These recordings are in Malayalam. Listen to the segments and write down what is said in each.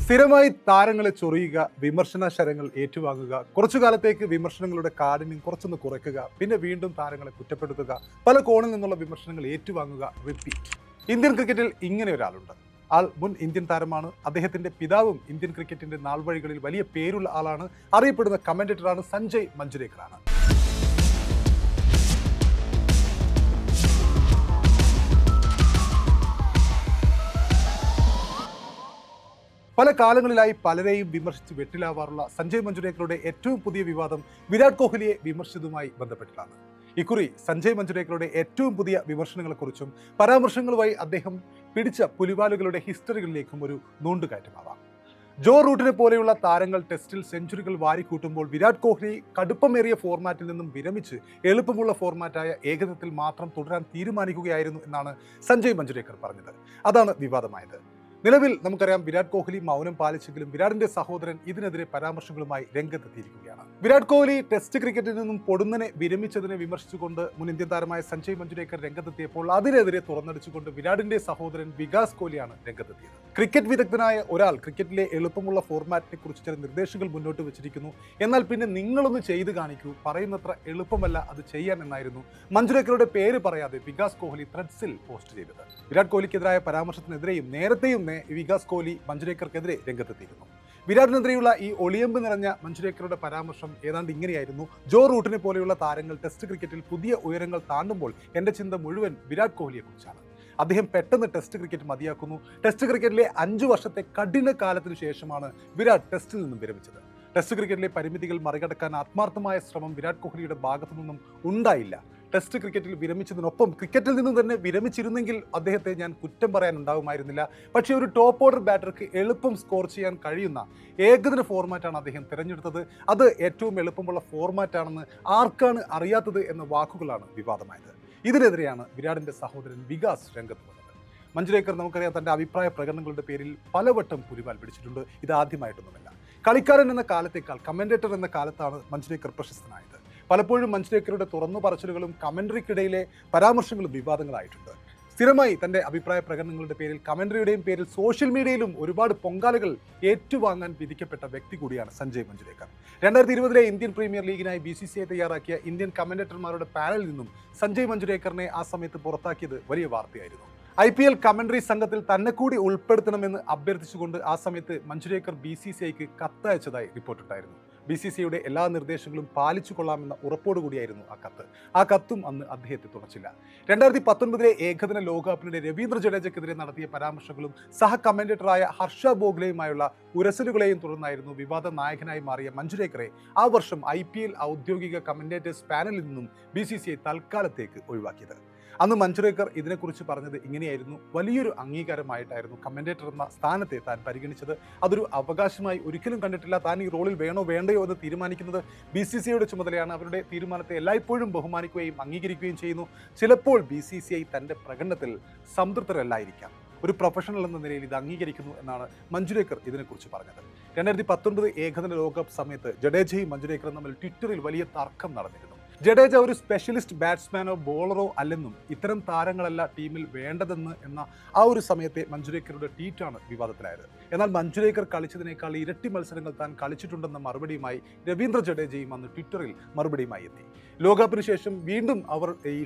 സ്ഥിരമായി താരങ്ങളെ ചൊറിയുക, വിമർശന ശരങ്ങൾ ഏറ്റുവാങ്ങുക, കുറച്ചു കാലത്തേക്ക് വിമർശനങ്ങളുടെ കാഠിന്യം കുറച്ചൊന്ന് കുറയ്ക്കുക, പിന്നെ വീണ്ടും താരങ്ങളെ കുറ്റപ്പെടുത്തുക, പല കോണിൽ നിന്നുള്ള വിമർശനങ്ങൾ ഏറ്റുവാങ്ങുക, റിപ്പീറ്റ്. ഇന്ത്യൻ ക്രിക്കറ്റിൽ ഇങ്ങനെ ഒരാളുണ്ട്. ആൾ മുൻ ഇന്ത്യൻ താരമാണ്. അദ്ദേഹത്തിന്റെ പിതാവും ഇന്ത്യൻ ക്രിക്കറ്റിന്റെ നാൾവഴികളിൽ വലിയ പേരുള്ള ആളാണ്. അറിയപ്പെടുന്ന കമന്റേറ്ററാണ് സഞ്ജയ് മഞ്ജുരേക്കറാണ്. പല കാലങ്ങളിലായി പലരെയും വിമർശിച്ച് വെട്ടിലാവാറുള്ള സഞ്ജയ് മഞ്ജുരേക്കറുടെ ഏറ്റവും പുതിയ വിവാദം വിരാട് കോഹ്ലിയെ വിമർശിച്ചതുമായി ബന്ധപ്പെട്ടിട്ടാണ്. ഇക്കുറി സഞ്ജയ് മഞ്ജുരേക്കറുടെ ഏറ്റവും പുതിയ വിമർശനങ്ങളെക്കുറിച്ചും പരാമർശങ്ങളുമായി അദ്ദേഹം പിടിച്ച പുലിവാലുകളുടെ ഹിസ്റ്ററികളിലേക്കും ഒരു നൂണ്ടുകയറ്റമാവാം. ജോ റൂട്ടിനെ പോലെയുള്ള താരങ്ങൾ ടെസ്റ്റിൽ സെഞ്ചുറികൾ വാരിക്കൂട്ടുമ്പോൾ വിരാട് കോഹ്ലി കടുപ്പമേറിയ ഫോർമാറ്റിൽ നിന്നും വിരമിച്ച് എളുപ്പമുള്ള ഫോർമാറ്റായ ഏകദിനത്തിൽ മാത്രം തുടരാൻ തീരുമാനിക്കുകയായിരുന്നു എന്നാണ് സഞ്ജയ് മഞ്ജുരേക്കർ പറഞ്ഞത്. അതാണ് വിവാദമായത്. നിലവിൽ നമുക്കറിയാം, വിരാട് കോഹ്ലി മൗനം പാലിച്ചെങ്കിലും വിരാടിന്റെ സഹോദരൻ ഇതിനെതിരെ പരാമർശങ്ങളുമായി രംഗത്തെത്തിയിരിക്കുകയാണ്. വിരാട് കോഹ്ലി ടെസ്റ്റ് ക്രിക്കറ്റിൽ നിന്നും പൊടുന്നനെ വിരമിച്ചതിനെ വിമർശിച്ചുകൊണ്ട് മുൻ ഇന്ത്യൻ താരമായ സഞ്ജയ് മഞ്ജുരേക്കർ രംഗത്തെത്തിയപ്പോൾ അതിനെതിരെ തുറന്നടിച്ചുകൊണ്ട് വിരാടിന്റെ സഹോദരൻ വികാസ് കോഹ്ലിയാണ് രംഗത്തെത്തിയത്. ക്രിക്കറ്റ് വിദഗ്ധനായ ഒരാൾ ക്രിക്കറ്റിലെ എളുപ്പമുള്ള ഫോർമാറ്റിനെ കുറിച്ച് ചില നിർദ്ദേശങ്ങൾ മുന്നോട്ട് വെച്ചിരിക്കുന്നു, എന്നാൽ പിന്നെ നിങ്ങളൊന്ന് ചെയ്ത് കാണിക്കൂ, പറയുന്നത്ര എളുപ്പമല്ല അത് ചെയ്യാൻ എന്നായിരുന്നു മഞ്ജുരേക്കറുടെ പേര് പറയാതെ വികാസ് കോഹ്ലി ത്രെഡ്സിൽ പോസ്റ്റ് ചെയ്തത്. വിരാട് കോഹ്ലിക്കെതിരായ പരാമർശത്തിനെതിരെയും നേരത്തെയും വികാസ് കോഹ്ലി മഞ്ജുരേക്കർക്കെതിരെ രംഗത്തെത്തിയിരുന്നു. വിരാടിനെതിരെയുള്ള ഈ ഒളിയമ്പ് നിറഞ്ഞ മഞ്ജുരേക്കറുടെ പരാമർശം ഏതാണ്ട് ഇങ്ങനെയായിരുന്നു: ജോ റൂട്ടിനെ പോലെയുള്ള താരങ്ങൾ ടെസ്റ്റ് ക്രിക്കറ്റിൽ പുതിയ ഉയരങ്ങൾ താണ്ടുമ്പോൾ എന്റെ ചിന്ത മുഴുവൻ വിരാട് കോഹ്ലിയെ കുറിച്ചാണ്. അദ്ദേഹം പെട്ടെന്ന് ടെസ്റ്റ് ക്രിക്കറ്റ് മതിയാക്കുന്നു. ടെസ്റ്റ് ക്രിക്കറ്റിലെ 5 വർഷത്തെ കഠിന കാലത്തിനു ശേഷമാണ് വിരാട് ടെസ്റ്റിൽ നിന്നും വിരമിച്ചത്. ടെസ്റ്റ് ക്രിക്കറ്റിലെ പരിമിതികൾ മറികടക്കാൻ ആത്മാർത്ഥമായ ശ്രമം വിരാട് കോഹ്ലിയുടെ ഭാഗത്തു നിന്നും ഉണ്ടായില്ല. ടെസ്റ്റ് ക്രിക്കറ്റിൽ വിരമിച്ചതിനൊപ്പം ക്രിക്കറ്റിൽ നിന്നും തന്നെ വിരമിച്ചിരുന്നെങ്കിൽ അദ്ദേഹത്തെ ഞാൻ കുറ്റം പറയാനുണ്ടാവുമായിരുന്നില്ല. പക്ഷേ ഒരു ടോപ്പ് ഓർഡർ ബാറ്റർക്ക് എളുപ്പം സ്കോർ ചെയ്യാൻ കഴിയുന്ന ഏകദിന ഫോർമാറ്റാണ് അദ്ദേഹം തിരഞ്ഞെടുത്തത്. അത് ഏറ്റവും എളുപ്പമുള്ള ഫോർമാറ്റാണെന്ന് ആർക്കാണ് അറിയാത്തത് എന്ന വാക്കുകളാണ് വിവാദമായത്. ഇതിനെതിരെയാണ് വിരാടിന്റെ സഹോദരൻ വികാസ് രംഗത്ത് വന്നത്. മഞ്ജുരേക്കർ നമുക്കറിയാം, തന്റെ അഭിപ്രായ പ്രകടനങ്ങളുടെ പേരിൽ പലവട്ടം പുലിവാൽ പിടിച്ചിട്ടുണ്ട്. ഇതാദ്യമായിട്ടൊന്നുമല്ല. കളിക്കാരൻ എന്ന കാലത്തേക്കാൾ കമന്റേറ്റർ എന്ന കാലത്താണ് മഞ്ജുരേക്കർ പ്രശസ്തനായത്. പലപ്പോഴും മഞ്ജുരേക്കറുടെ തുറന്നു പറച്ചിലുകളും കമന്ററിക്കിടയിലെ പരാമർശങ്ങളും വിവാദങ്ങളായിട്ടുണ്ട്. സ്ഥിരമായി തന്റെ അഭിപ്രായ പ്രകടനങ്ങളുടെ പേരിൽ കമന്ററിയുടെയും പേരിൽ സോഷ്യൽ മീഡിയയിലും ഒരുപാട് പൊങ്കാലകൾ ഏറ്റുവാങ്ങാൻ വിധിക്കപ്പെട്ട വ്യക്തി കൂടിയാണ് സഞ്ജയ് മഞ്ജുരേക്കർ. 2020 ഇന്ത്യൻ പ്രീമിയർ ലീഗിനായി BCCI തയ്യാറാക്കിയ ഇന്ത്യൻ കമന്റേറ്റർമാരുടെ പാനലിൽ നിന്നും സഞ്ജയ് മഞ്ജുരേക്കറിനെ ആ സമയത്ത് പുറത്താക്കിയത് വലിയ വാർത്തയായിരുന്നു. IPL കമന്ററി സംഘത്തിൽ തന്നെ കൂടി ഉൾപ്പെടുത്തണമെന്ന് അഭ്യർത്ഥിച്ചുകൊണ്ട് ആ സമയത്ത് മഞ്ജുരേക്കർ BCCIക്ക് കത്തയച്ചതായി റിപ്പോർട്ടുണ്ടായിരുന്നു. BCCIയുടെ എല്ലാ നിർദ്ദേശങ്ങളും പാലിച്ചു കൊള്ളാമെന്ന ഉറപ്പോടുകൂടിയായിരുന്നു ആ കത്ത്. ആ കത്തും അന്ന് അദ്ദേഹത്തെ തുണച്ചില്ല. 2019 ഏകദിന ലോകകപ്പിനിടെ രവീന്ദ്ര ജഡേജയ്ക്കെതിരെ നടത്തിയ പരാമർശങ്ങളും സഹ കമന്റേറ്ററായ ഹർഷ ബോഗ്ലെയുമായുള്ള ഉരസലുകളെയും തുടർന്നായിരുന്നു വിവാദ നായകനായി മാറിയ മഞ്ജുരേക്കറെ ആ വർഷം IPL ഔദ്യോഗിക കമന്റേറ്റേഴ്സ് പാനലിൽ നിന്നും BCCI തൽക്കാലത്തേക്ക് ഒഴിവാക്കിയത്. അന്ന് മഞ്ജുരേക്കർ ഇതിനെക്കുറിച്ച് പറഞ്ഞത് ഇങ്ങനെയായിരുന്നു: വലിയൊരു അംഗീകാരമായിട്ടായിരുന്നു കമന്റേറ്റർ എന്ന സ്ഥാനത്തെ താൻ പരിഗണിച്ചത്. അതൊരു അവകാശമായി ഒരിക്കലും കണ്ടിട്ടില്ല. താൻ ഈ റോളിൽ വേണോ വേണ്ടയോ എന്ന് തീരുമാനിക്കുന്നത് BCCIയുടെ ചുമതലയാണ്. അവരുടെ തീരുമാനത്തെ എല്ലായ്പ്പോഴും ബഹുമാനിക്കുകയും അംഗീകരിക്കുകയും ചെയ്യുന്നു. ചിലപ്പോൾ BCCI തൻ്റെ പ്രകടനത്തിൽ സംതൃപ്തരല്ലായിരിക്കാം. ഒരു പ്രൊഫഷണൽ എന്ന നിലയിൽ ഇത് അംഗീകരിക്കുന്നു എന്നാണ് മഞ്ജുരേക്കർ ഇതിനെക്കുറിച്ച് പറഞ്ഞത്. 2019 ഏകദിന ലോകകപ്പ് സമയത്ത് ജഡേജയും മഞ്ജുരേക്കറും തമ്മിൽ ട്വിറ്ററിൽ വലിയ തർക്കം നടന്നിരുന്നു. ജഡേജ ഒരു സ്പെഷ്യലിസ്റ്റ് ബാറ്റ്സ്മാനോ ബോളറോ അല്ലെന്നും ഇത്തരം താരങ്ങളല്ല ടീമിൽ വേണ്ടതെന്ന് എന്ന ആ ഒരു സമയത്തെ മഞ്ജുരേക്കറുടെ ട്വീറ്റാണ് വിവാദത്തിലായത്. എന്നാൽ മഞ്ജുരേക്കർ കളിച്ചതിനേക്കാൾ ഇരട്ടി മത്സരങ്ങൾ താൻ കളിച്ചിട്ടുണ്ടെന്ന മറുപടിയുമായി രവീന്ദ്ര ജഡേജയും അന്ന് ട്വിറ്ററിൽ മറുപടിയുമായി എത്തി. ലോകകപ്പിന് ശേഷം വീണ്ടും അവർ ഈ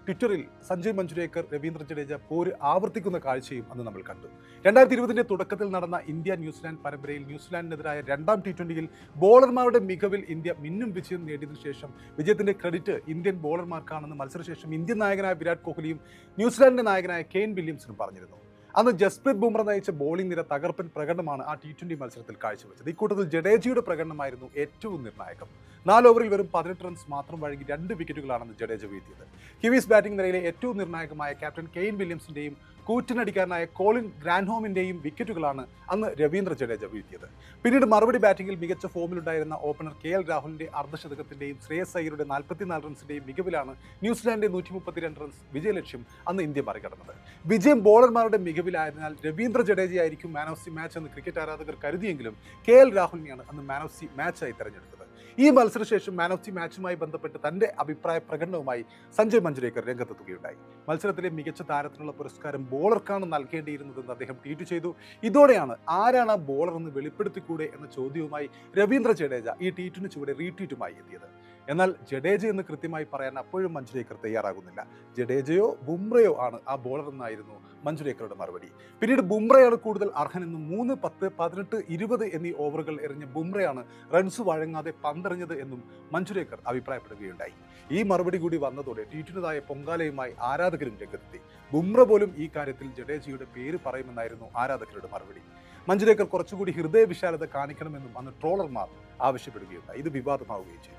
ട്വിറ്ററിൽ സഞ്ജയ് മഞ്ജുരേക്കർ രവീന്ദ്ര ജഡേജ പോര് ആവർത്തിക്കുന്ന കാഴ്ചയും അന്ന് നമ്മൾ കണ്ടു. 2020 തുടക്കത്തിൽ നടന്ന ഇന്ത്യ ന്യൂസിലാൻഡ് പരമ്പരയിൽ ന്യൂസിലാൻഡിനെതിരായ 2ാം T20 ബോളർമാരുടെ മികവിൽ ഇന്ത്യ മിന്നും വിജയം നേടിയതിനു ശേഷം വിജയത്തിന്റെ ക്രെഡിറ്റ് ഇന്ത്യൻ ബോളർമാർക്കാണെന്ന് മത്സരശേഷം ഇന്ത്യൻ നായകനായ വിരാട് കോഹ്ലിയും ന്യൂസിലാൻഡിന്റെ നായകനായ കെയ്ൻ വില്യംസണും പറഞ്ഞിരുന്നു. അന്ന് ജസ്പ്രീത് ബുംറ നയിച്ച ബോളിംഗ് നിര തകർപ്പൻ പ്രകടനമാണ് ആ T20 മത്സരത്തിൽ കാഴ്ചവെച്ചത്. ഇക്കൂട്ടത്തിൽ ജഡേജയുടെ പ്രകടനമായിരുന്നു ഏറ്റവും നിർണായകം. 4 ഓവറിൽ വെറും 18 റൺസ് മാത്രം വഴങ്ങി 2 വിക്കറ്റുകളാണെന്ന് ജഡേജ വീഴ്ത്തിയത്. കിവീസ് ബാറ്റിംഗ് നിരയിലെ ഏറ്റവും നിർണായകമായ ക്യാപ്റ്റൻ കെയ്ൻ വില്യംസിന്റെയും കൂറ്റനടിക്കാരനായ കോളിൻ ഗ്രാൻഹോമിന്റെയും വിക്കറ്റുകളാണ് അന്ന് രവീന്ദ്ര ജഡേജ വീഴ്ത്തിയത്. പിന്നീട് മറുപടി ബാറ്റിംഗിൽ മികച്ച ഫോമിലുണ്ടായിരുന്ന ഓപ്പണർ KL രാഹുലിന്റെ അർദ്ധശതകത്തിന്റെയും ശ്രേയസ് അയ്യരുടെ 44 റൺസിന്റെയും മികവിലാണ് ന്യൂസിലാൻഡിന്റെ 132 റൺസ് വിജയലക്ഷ്യം അന്ന് ഇന്ത്യ മറികടന്നത്. വിജയം ബോളർമാരുടെ മികവിലായതിനാൽ രവീന്ദ്ര ജഡേജയായിരിക്കും മാൻ ഓഫ് ദി മാച്ച് എന്ന് ക്രിക്കറ്റ് ആരാധകർ കരുതിയെങ്കിലും KL രാഹുലിനെയാണ് അന്ന് മാൻ ഓഫ് ദി മാച്ചായി തെരഞ്ഞെടുത്തത്. ഈ മത്സരശേഷം മാൻ ഓഫ് ദി മാച്ചുമായി ബന്ധപ്പെട്ട് തന്റെ അഭിപ്രായ പ്രകടനവുമായി സഞ്ജയ് മഞ്ജുരേക്കർ രംഗത്തെത്തുകയുണ്ടായി. മത്സരത്തിലെ മികച്ച താരത്തിനുള്ള പുരസ്കാരം ബോളർക്കാണ് നൽകേണ്ടിയിരുന്നതെന്ന് അദ്ദേഹം ട്വീറ്റ് ചെയ്തു. ഇതോടെയാണ് ആരാണ് ആ ബോളർ എന്ന് വെളിപ്പെടുത്തിക്കൂടെ എന്ന ചോദ്യവുമായി രവീന്ദ്ര ജഡേജ ഈ ട്വീറ്റിന് ചുവടെ റീട്വീറ്റുമായി എത്തിയത്. എന്നാൽ ജഡേജ എന്ന് കൃത്യമായി പറയാൻ അപ്പോഴും മഞ്ജുരേക്കർ തയ്യാറാകുന്നില്ല. ജഡേജയോ ബുംറയോ ആണ് ആ ബോളർ എന്നായിരുന്നു മഞ്ജുരേക്കറുടെ മറുപടി. പിന്നീട് ബുംറയാണ് കൂടുതൽ അർഹനെന്നും 3, 10, 18, 20 എന്നീ ഓവറുകൾ എറിഞ്ഞ ബുംറയാണ് റൺസ് വഴങ്ങാതെ പന്തെറിഞ്ഞത് എന്നും മഞ്ജുരേക്കർ അഭിപ്രായപ്പെടുകയുണ്ടായി. ഈ മറുപടി കൂടി വന്നതോടെ ട്വീറ്റിനുതായ പൊങ്കാലയുമായി ആരാധകരും രംഗത്തെത്തി. ബുംറ പോലും ഈ കാര്യത്തിൽ ജഡേജയുടെ പേര് പറയുമെന്നായിരുന്നു ആരാധകരുടെ മറുപടി. മഞ്ജുരേക്കർ കുറച്ചുകൂടി ഹൃദയവിശാലത കാണിക്കണമെന്നും അന്ന് ട്രോളർമാർ ആവശ്യപ്പെടുകയുണ്ടായി. ഇത് വിവാദമാവുകയും ചെയ്തു.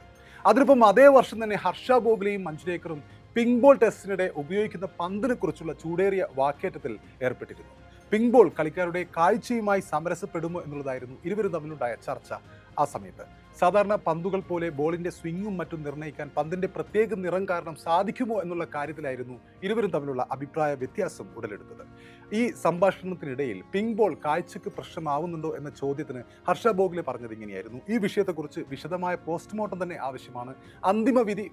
അതിനൊപ്പം അതേ വർഷം തന്നെ ഹർഷ ബോഗ്ലെയും മഞ്ജുരേക്കറും പിങ്ക് ബോൾ ടെസ്റ്റിനിടെ ഉപയോഗിക്കുന്ന പന്തിനെ കുറിച്ചുള്ള ചൂടേറിയ വാക്കേറ്റത്തിൽ ഏർപ്പെട്ടിരുന്നു. പിങ്ക് ബോൾ കളിക്കാരുടെ കാഴ്ചയുമായി സമരസപ്പെടുമോ എന്നുള്ളതായിരുന്നു ഇരുവരും തമ്മിലുണ്ടായ ചർച്ച. ആ സമയത്ത് സാധാരണ പന്തുകൾ പോലെ ബോളിന്റെ സ്വിങ്ങും മറ്റും നിർണ്ണയിക്കാൻ പന്തിന്റെ പ്രത്യേക നിറം കാരണം സാധിക്കുമോ എന്നുള്ള കാര്യത്തിലായിരുന്നു ഇരുവരും തമ്മിലുള്ള അഭിപ്രായ വ്യത്യാസം ഉടലെടുത്തത്. ഈ സംഭാഷണത്തിനിടയിൽ പിങ്ക് ബോൾ കാഴ്ചക്ക് പ്രശ്നമാവുന്നുണ്ടോ എന്ന ചോദ്യത്തിന് ഹർഷ ബോഗ്ലെ പറഞ്ഞത് ഇങ്ങനെയായിരുന്നു: ഈ വിഷയത്തെക്കുറിച്ച് വിശദമായ പോസ്റ്റ്മോർട്ടം തന്നെ ആവശ്യമാണ്. അന്തിമ വിധി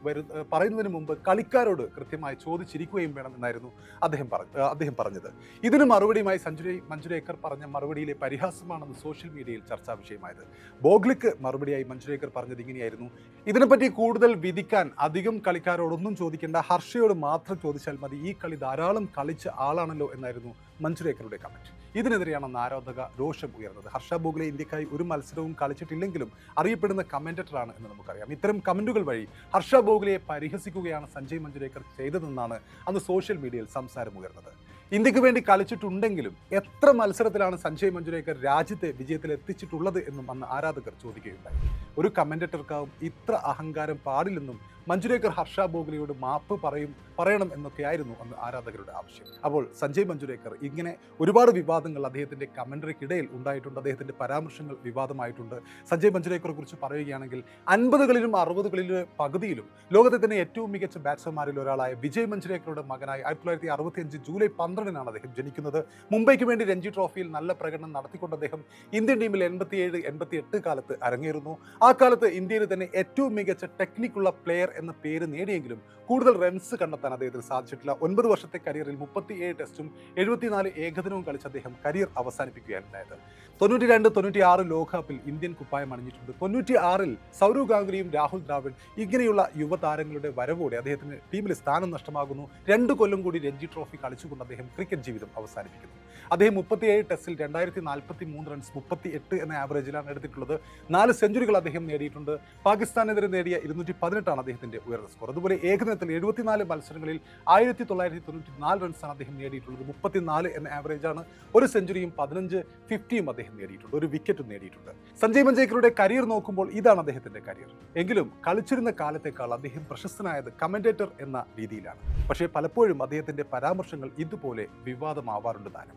പറയുന്നതിന് മുമ്പ് കളിക്കാരോട് കൃത്യമായി ചോദിച്ചിരിക്കുകയും വേണമെന്നായിരുന്നു അദ്ദേഹം പറഞ്ഞത്. ഇതിന് മറുപടിയുമായി സഞ്ജയ് മഞ്ജുരേക്കർ പറഞ്ഞ മറുപടിയിലെ പരിഹാസമാണെന്ന് സോഷ്യൽ മീഡിയയിൽ ചർച്ചാ വിഷയമായത്. ബോഗ്ലിക്ക് മറുപടിയായി മഞ്ജുരേക്കർ പറഞ്ഞത് ഇങ്ങനെയായിരുന്നു: ഇതിനെപ്പറ്റി കൂടുതൽ വിധിക്കാൻ അധികം കളിക്കാരോടൊന്നും ചോദിക്കേണ്ട, ഹർഷയോട് മാത്രം ചോദിച്ചാൽ മതി. ഈ കളി ധാരാളം കളിച്ച ആളാണല്ലോ എന്നായിരുന്നു മഞ്ജുരേക്കറുടെ കമന്റ്. ഇതിനെതിരെയാണ് ആരാധക രോഷം ഉയർന്നത്. ഹർഷ ബോഗ്ലെ ഇന്ത്യക്കായി ഒരു മത്സരവും കളിച്ചിട്ടില്ലെങ്കിലും അറിയപ്പെടുന്ന കമന്റേറ്ററാണ് എന്ന് നമുക്കറിയാം. ഇത്തരം കമന്റുകൾ വഴി ഹർഷ ബോഗ്ലെയെ പരിഹസിക്കുകയാണ് സഞ്ജയ് മഞ്ജുരേക്കർ ചെയ്തതെന്നാണ് അന്ന് സോഷ്യൽ മീഡിയയിൽ സംസാരമുയർന്നത്. ഇന്ത്യക്ക് വേണ്ടി കളിച്ചിട്ടുണ്ടെങ്കിലും എത്ര മത്സരത്തിലാണ് സഞ്ജയ് മഞ്ജുരേക്കർ രാജ്യത്തെ വിജയത്തിൽ എത്തിച്ചിട്ടുള്ളത് എന്നും അന്ന് ആരാധകർ ചോദിക്കുകയുണ്ടായി. ഒരു കമന്റേറ്റർക്കാവും ഇത്ര അഹങ്കാരം പാടില്ലെന്നും മഞ്ജുരേക്കർ ഹർഷ ബോഗ്ലെയോട് മാപ്പ് പറയണം എന്നൊക്കെയായിരുന്നു അന്ന് ആരാധകരുടെ ആവശ്യം. അപ്പോൾ സഞ്ജയ് മഞ്ജുരേക്കർ ഇങ്ങനെ ഒരുപാട് വിവാദങ്ങൾ അദ്ദേഹത്തിന്റെ കമന്ററിക്കിടയിൽ ഉണ്ടായിട്ടുണ്ട്. അദ്ദേഹത്തിന്റെ പരാമർശങ്ങൾ വിവാദമായിട്ടുണ്ട്. സഞ്ജയ് മഞ്ജുരേക്കറെ കുറിച്ച് പറയുകയാണെങ്കിൽ 50കളിലും 60കളിലും പകുതിയിലും ലോകത്തെ തന്നെ ഏറ്റവും മികച്ച ബാറ്റ്സ്മാൻമാരിൽ ഒരാളായ വിജയ് മഞ്ജുരേക്കറുടെ മകനായി 1965 ജൂലൈ 12-നാണ് അദ്ദേഹം ജനിക്കുന്നത്. മുംബൈക്ക് വേണ്ടി രഞ്ജി ട്രോഫിയിൽ നല്ല പ്രകടനം നടത്തിക്കൊണ്ട് അദ്ദേഹം ഇന്ത്യൻ ടീമിൽ 87-88 കാലത്ത് അരങ്ങേറുന്നു. ആ കാലത്ത് ഇന്ത്യയിൽ തന്നെ ഏറ്റവും മികച്ച ടെക്നിക്കുള്ള പ്ലെയർ എന്ന പേര് നേടിയെങ്കിലും കൂടുതൽ റൺസ് കണ്ടെത്താൻ അദ്ദേഹത്തിന് സാധിച്ചിട്ടില്ല. 9 വർഷത്തെ കരിയറിൽ 37 ടെസ്റ്റും 74 ഏകദിനവും കളിച്ച് അദ്ദേഹം കരിയർ അവസാനിപ്പിക്കുകയാണ് ഉണ്ടായത്. 92-96 ലോകകപ്പിൽ ഇന്ത്യൻ കുപ്പായം അണിഞ്ഞിട്ടുണ്ട്. 96-ൽ സൗരവ് ഗാംഗുലിയും രാഹുൽ ദ്രാവിഡ് ഇങ്ങനെയുള്ള യുവതാരങ്ങളുടെ വരവോടെ അദ്ദേഹത്തിന് ടീമിൽ സ്ഥാനം നഷ്ടമാകുന്നു. 2 കൊല്ലം കൂടി രഞ്ജി ട്രോഫി കളിച്ചുകൊണ്ട് അദ്ദേഹം ക്രിക്കറ്റ് ജീവിതം അവസാനിപ്പിക്കുന്നു. അദ്ദേഹം 37 ടെസ്റ്റിൽ 2043 റൺസ് 38 എന്ന ആവറേജിലാണ് എടുത്തിട്ടുള്ളത്. 4 സെഞ്ചുറികൾ അദ്ദേഹം നേടിയിട്ടുണ്ട്. പാകിസ്ഥാനെതിരെ നേടിയ 218 അദ്ദേഹത്തിന്റെ ഉയർന്ന സ്കോർ. അതുപോലെ ഏകദിനത്തിൽ 74 മത്സരങ്ങളിൽ 1994 റൺസാണ് അദ്ദേഹം നേടിയിട്ടുള്ളത്. 34 എന്ന ആവറേജാണ്. ഒരു സെഞ്ചുറിയും 15 50യും അദ്ദേഹം നേടിയിട്ടുണ്ട്. ഒരു വിക്കറ്റും നേടിയിട്ടുണ്ട്. സഞ്ജയ് മഞ്ജുരേക്കറുടെ കരിയർ നോക്കുമ്പോൾ ഇതാണ് അദ്ദേഹത്തിന്റെ കരിയർ. എങ്കിലും കളിച്ചിരുന്ന കാലത്തേക്കാൾ അദ്ദേഹം പ്രശസ്തനായത് കമന്റേറ്റർ എന്ന രീതിയിലാണ്. പക്ഷേ പലപ്പോഴും അദ്ദേഹത്തിന്റെ പരാമർശങ്ങൾ ഇതുപോലെ വിവാദമാവാറുണ്ട് താനും.